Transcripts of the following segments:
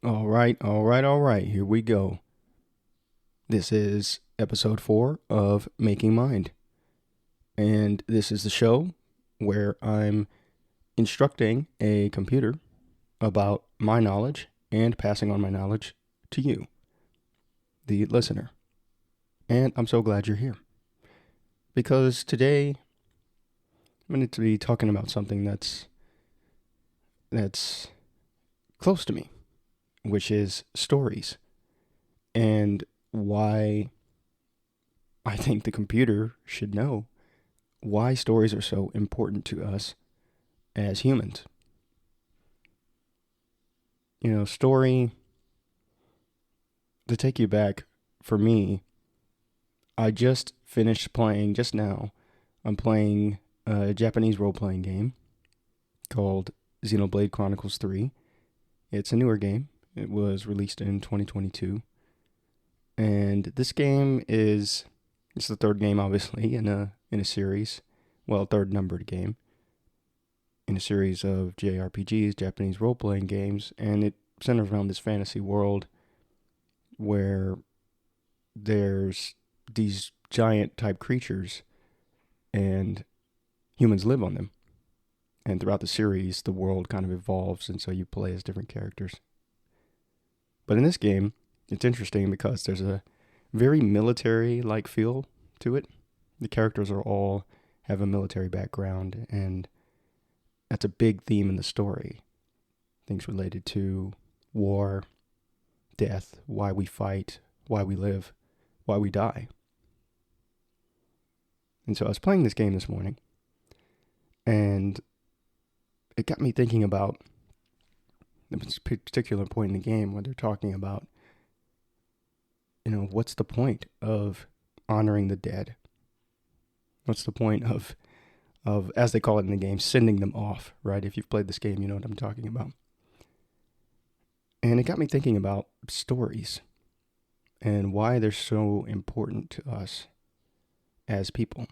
All right. Here we go. This is episode 4 of Making Mind. And this is the show where I'm instructing a computer about my knowledge and passing on my knowledge to you, the listener. And I'm so glad you're here. Because today I'm going to be talking about something that's close to me, which is stories. And why I think the computer should know why stories are so important to us as humans. Story, to take you back, for me, I just finished playing just now. I'm playing a Japanese role-playing game called Xenoblade Chronicles 3. It's a newer game. It was released in 2022. And this game it's the third game, obviously, in a series. Well, third numbered game in a series of JRPGs, Japanese role-playing games, and it centers around this fantasy world where there's these giant type creatures and humans live on them. And throughout the series, the world kind of evolves, and so you play as different characters. But in this game, it's interesting because there's a very military-like feel to it. The characters all have a military background, and that's a big theme in the story. Things related to war, death, why we fight, why we live, why we die. And so I was playing this game this morning, and it got me thinking about this particular point in the game where they're talking about, what's the point of honoring the dead? What's the point of, as they call it in the game, sending them off, right? If you've played this game, you know what I'm talking about. And it got me thinking about stories and why they're so important to us as people.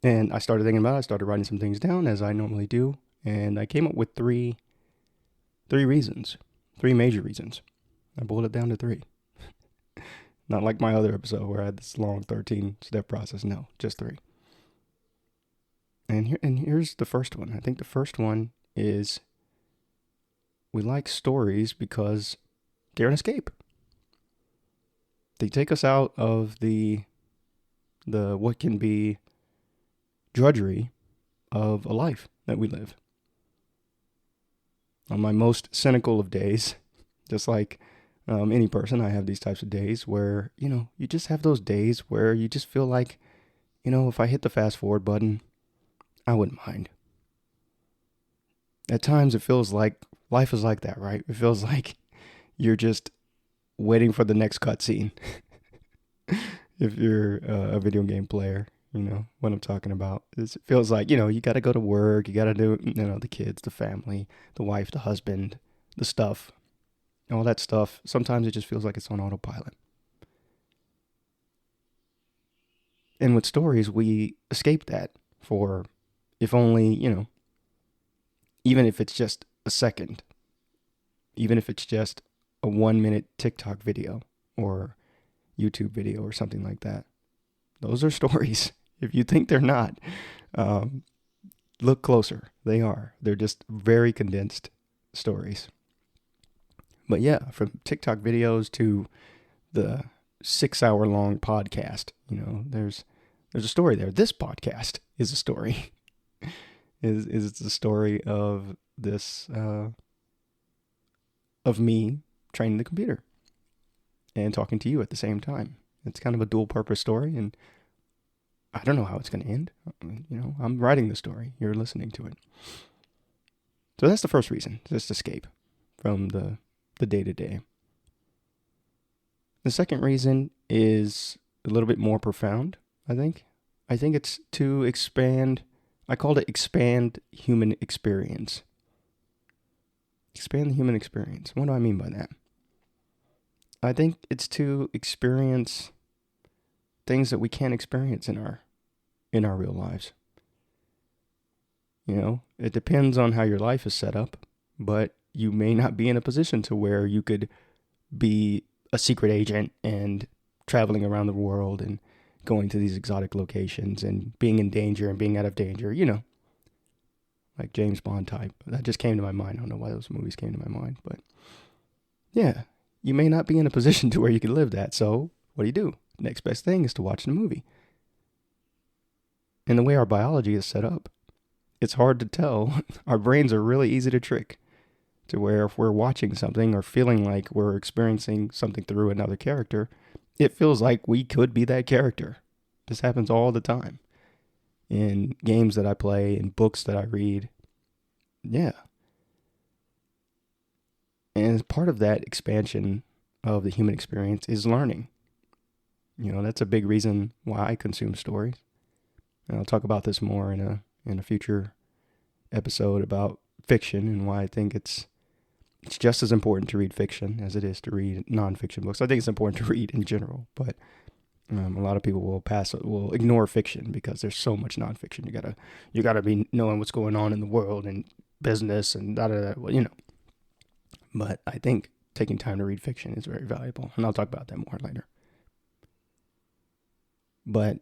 And I started thinking about it. I started writing some things down, as I normally do. And I came up with three reasons, 3 major reasons. I boiled it down to 3. Not like my other episode where I had this long 13-step process. No, just 3. And here's the first one. I think the first one is we like stories because they're an escape. They take us out of the what can be drudgery of a life that we live. On my most cynical of days, just like any person, I have these types of days where, you just have those days where you just feel like, if I hit the fast forward button, I wouldn't mind. At times it feels like life is like that, right? It feels like you're just waiting for the next cutscene. If you're a video game player, what I'm talking about. It feels like, you got to go to work, you got to do, the kids, the family, the wife, the husband, the stuff, all that stuff. Sometimes it just feels like it's on autopilot. And with stories, we escape that for, if only, even if it's just a second, even if it's just a 1-minute TikTok video or YouTube video or something like that. Those are stories. If you think they're not, look closer. They are. They're just very condensed stories. But yeah, from TikTok videos to the 6-hour-long podcast, there's a story there. This podcast is a story. is the story of this of me training the computer and talking to you at the same time. It's kind of a dual purpose story, and I don't know how it's going to end. I'm writing the story. You're listening to it. So that's the first reason, just escape from the day-to-day. The second reason is a little bit more profound, I think. I think it's to expand, I called it expand human experience. Expand the human experience. What do I mean by that? I think it's to experience things that we can't experience in our real lives. It depends on how your life is set up, but you may not be in a position to where you could be a secret agent and traveling around the world and going to these exotic locations and being in danger and being out of danger, like James Bond type. That just came to my mind. I don't know why those movies came to my mind, but yeah, you may not be in a position to where you can live that. So what do? Next best thing is to watch the movie. And the way our biology is set up, it's hard to tell. Our brains are really easy to trick to where if we're watching something or feeling like we're experiencing something through another character, it feels like we could be that character. This happens all the time in games that I play, in books that I read. Yeah. And part of that expansion of the human experience is learning. That's a big reason why I consume stories. And I'll talk about this more in a future episode about fiction and why I think it's just as important to read fiction as it is to read nonfiction books. I think it's important to read in general, but a lot of people will ignore fiction because there's so much nonfiction. You gotta be knowing what's going on in the world and business and da da da. But I think taking time to read fiction is very valuable, and I'll talk about that more later. But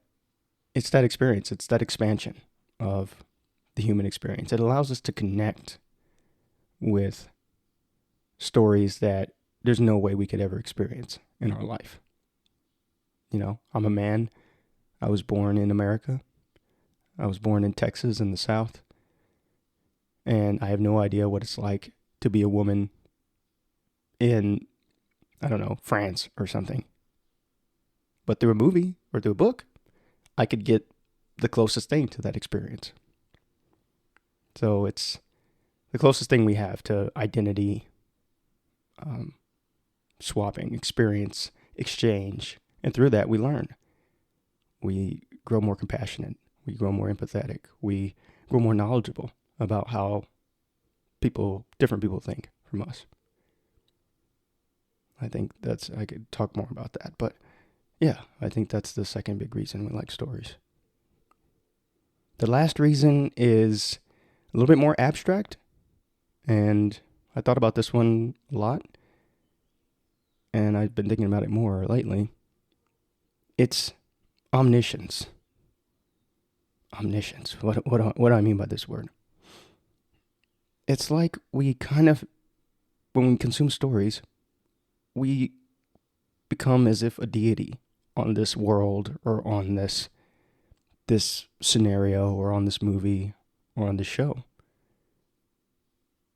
it's that experience, it's that expansion of the human experience. It allows us to connect with stories that there's no way we could ever experience in our life. I'm a man. I was born in America. I was born in Texas in the South. And I have no idea what it's like to be a woman in, I don't know, France or something. But through a movie or through a book, I could get the closest thing to that experience. So it's the closest thing we have to identity swapping, experience, exchange. And through that, we learn. We grow more compassionate. We grow more empathetic. We grow more knowledgeable about how different people think from us. I think I could talk more about that. But yeah, I think that's the second big reason we like stories. The last reason is a little bit more abstract. And I thought about this one a lot. And I've been thinking about it more lately. It's omniscience. Omniscience. What do I mean by this word? It's like we kind of, when we consume stories, we become as if a deity on this world or on this scenario or on this movie or on this show.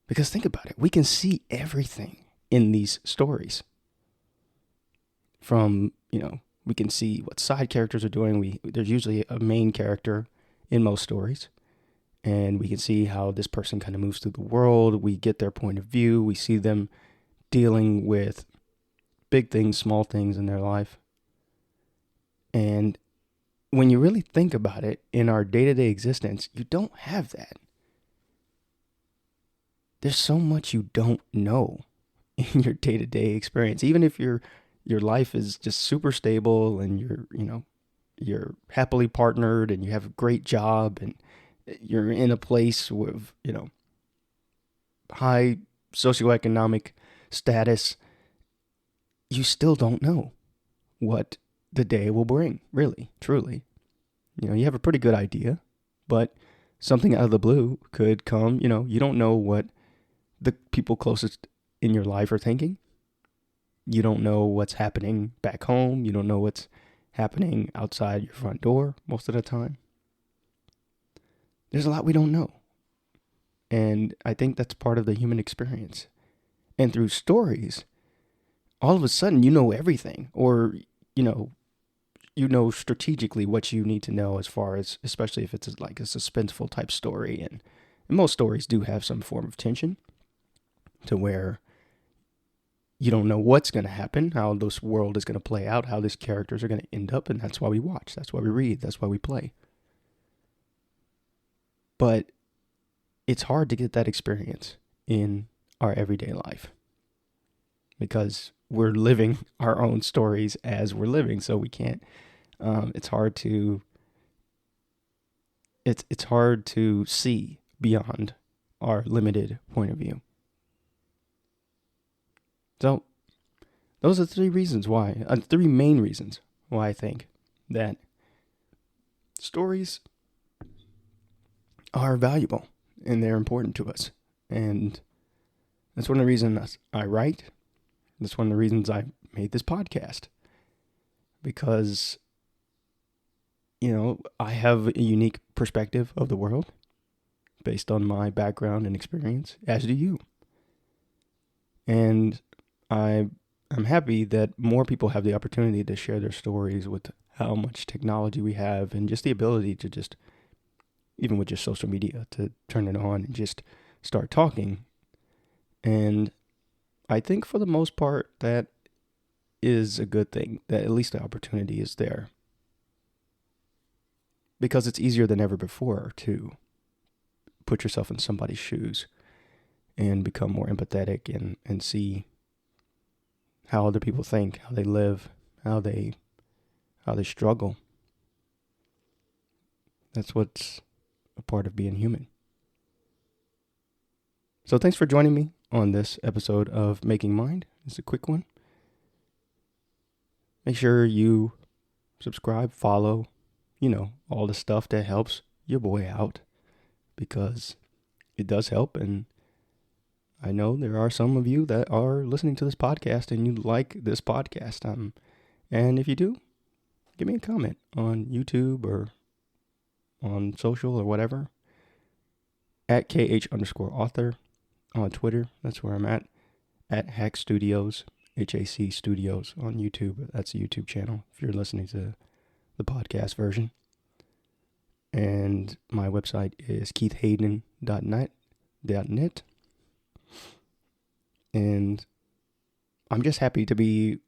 Because think about it. We can see everything in these stories. From, we can see what side characters are doing. There's usually a main character in most stories. And we can see how this person kind of moves through the world. We get their point of view. We see them dealing with big things, small things in their life. And when you really think about it, in our day-to-day existence, you don't have that. There's so much you don't know in your day-to-day experience. Even if your life is just super stable and you're happily partnered and you have a great job and you're in a place with, high socioeconomic status, you still don't know what the day will bring, really, truly. You have a pretty good idea, but something out of the blue could come. You don't know what the people closest in your life are thinking. You don't know what's happening back home. You don't know what's happening outside your front door most of the time. There's a lot we don't know. And I think that's part of the human experience. And through stories, all of a sudden you know everything. Or, you know strategically what you need to know as far as, especially if it's like a suspenseful type story. And most stories do have some form of tension to where you don't know what's going to happen, how this world is going to play out, how these characters are going to end up. And that's why we watch. That's why we read. That's why we play. But it's hard to get that experience in our everyday life because we're living our own stories as we're living. So we can't, it's hard to see beyond our limited point of view. So those are three main reasons why I think that stories are valuable and they're important to us. And that's one of the reasons I write. That's one of the reasons I made this podcast. Because, I have a unique perspective of the world based on my background and experience, as do you. And I'm happy that more people have the opportunity to share their stories with how much technology we have and just the ability to just, even with just social media, to turn it on and just start talking. And I think for the most part, that is a good thing, that at least the opportunity is there. Because it's easier than ever before to put yourself in somebody's shoes and become more empathetic and see how other people think, how they live, how they struggle. That's what's a part of being human. So thanks for joining me on this episode of Making Mind. It's a quick one. Make sure you subscribe, follow, all the stuff that helps your boy out, because it does help. And I know there are some of you that are listening to this podcast and you like this podcast. And if you do, give me a comment on YouTube or on social or whatever. At KH_author on Twitter. That's where I'm at. At Hack Studios, HAC Studios on YouTube. That's a YouTube channel if you're listening to the podcast version. And my website is keithhayden.net. And I'm just happy to be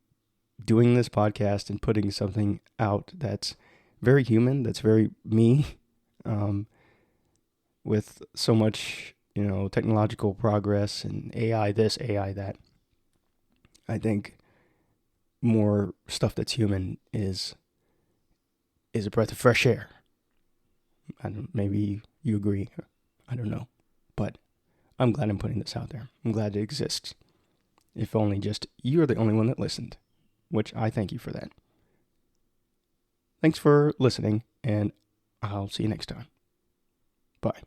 doing this podcast and putting something out that's very human, that's very me, with so much, technological progress and AI this, AI that. I think more stuff that's human is a breath of fresh air. Maybe you agree. I don't know. But I'm glad I'm putting this out there. I'm glad it exists. If only just you're the only one that listened, which I thank you for that. Thanks for listening, and I'll see you next time. Bye.